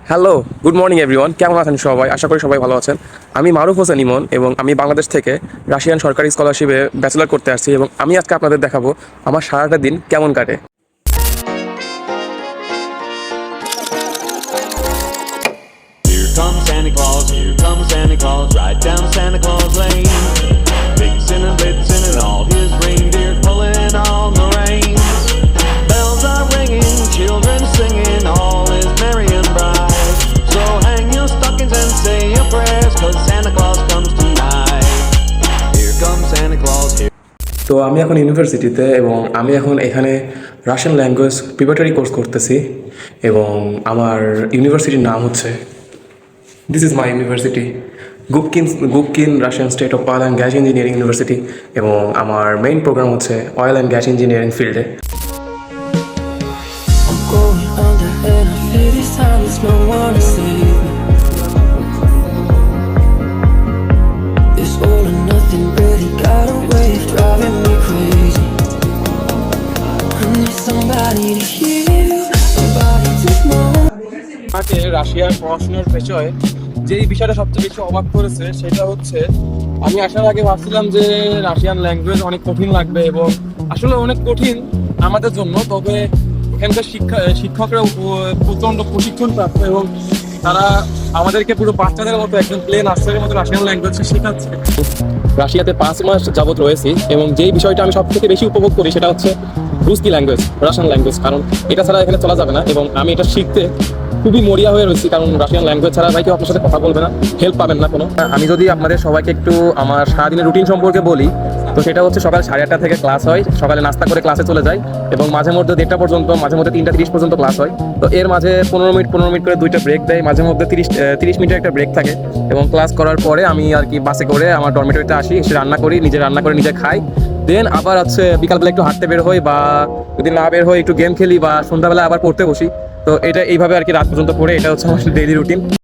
Hello, good morning everyone. কেমন আছেন সবাই? আশা করি সবাই ভালো আছেন। আমি মারুফ হোসেন ইমন এবং আমি বাংলাদেশ থেকে রাশিয়ান সরকারি স্কলারশিপে ব্যাচেলর করতে আসছি এবং আমি আজকে আপনাদের দেখাবো আমার সারাটা দিন কেমন কাটে। Here comes Santa Claus, here comes Santa Claus, right down Santa Claus Lane. Vixen and Blitzen and all his reindeer pulling on the reins. Bells are ringing, children singing, all is merry and bright. So hang your stockings and say your prayers, 'cause Santa Claus comes tonight. Here comes Santa Claus, here. তো আমি এখন ইউনিভার্সিটিতে এবং আমি এখন এখানে Russian language preparatory course করতেছি এবং আমার ইউনিভার্সিটির নাম হচ্ছে this is my university Gubkin Russian state of oil and gas engineering university এবং আমার মেইন প্রোগ্রাম হচ্ছে অয়েল অ্যান্ড গ্যাস ইঞ্জিনিয়ারিং ফিল্ডে। I'm going under and I fear this time there's no one to save me. This all or nothing really got a way of driving me crazy. I need somebody to hear, somebody to know. আমাকে রাশিয়ার পড়াশোনার বিষয়ে যেই বিষয়টা সবচেয়ে বেশি অবাক করেছে সেটা হচ্ছে আমি আসার আগে ভাবছিলাম যে রাশিয়ান ল্যাঙ্গুয়েজ অনেক কঠিন লাগবে এবং আসলে অনেক কঠিন আমাদের জন্য। তবে এখানকার শিক্ষকরা প্রচণ্ড প্রশিক্ষণ প্রাপ্ত এবং তারা আমাদেরকে পুরো বাচ্চাদের মতো একদম প্লেন আস্তারের মতো রাশিয়ান ল্যাঙ্গুয়েজ শেখাচ্ছে। রাশিয়াতে 5 মাস যাবত রয়েছি এবং যেই বিষয়টা আমি সব থেকে বেশি উপভোগ করি সেটা হচ্ছে রুস্কি ল্যাঙ্গুয়েজ, রাশিয়ান ল্যাঙ্গুয়েজ, কারণ এটা ছাড়া এখানে চলা যাবে না এবং আমি এটা শিখতে খুবই মরিয়া হয়ে রয়েছি, কারণ রাশিয়ান ল্যাঙ্গুয়েজ ছাড়া ভাই কেউ আপনার সাথে কথা বলবে না, হেল্প পাবেন না কোনো। আমি যদি আপনাদের সবাইকে একটু আমার সারাদিনের রুটিন সম্পর্কে বলি, তো সেটা হচ্ছে সকাল 8:30 থেকে ক্লাস হয়, সকালে নাস্তা করে ক্লাসে চলে যাই এবং মাঝে মধ্যে 1:30 পর্যন্ত, মাঝে মধ্যে 3:30 পর্যন্ত ক্লাস হয়। তো এর মাঝে 15 মিনিট করে 2টা ব্রেক দেয়, মাঝে মধ্যে 30 মিনিটের একটা ব্রেক থাকে এবং ক্লাস করার পরে আমি আর কি বাসে করে আমার ডরমেটরিতে আসি, এসে রান্না করি, নিজে রান্না করে নিজে খাই। দেন আবার হচ্ছে বিকালবেলা একটু হাঁটতে বের হই বা যদি না বের হই একটু গেম খেলি বা সন্ধ্যাবেলা আবার পড়তে বসি। তো এটা এইভাবে আর কি রাত পর্যন্ত পড়ে, এটা হচ্ছে আমার ডেইলি রুটিন।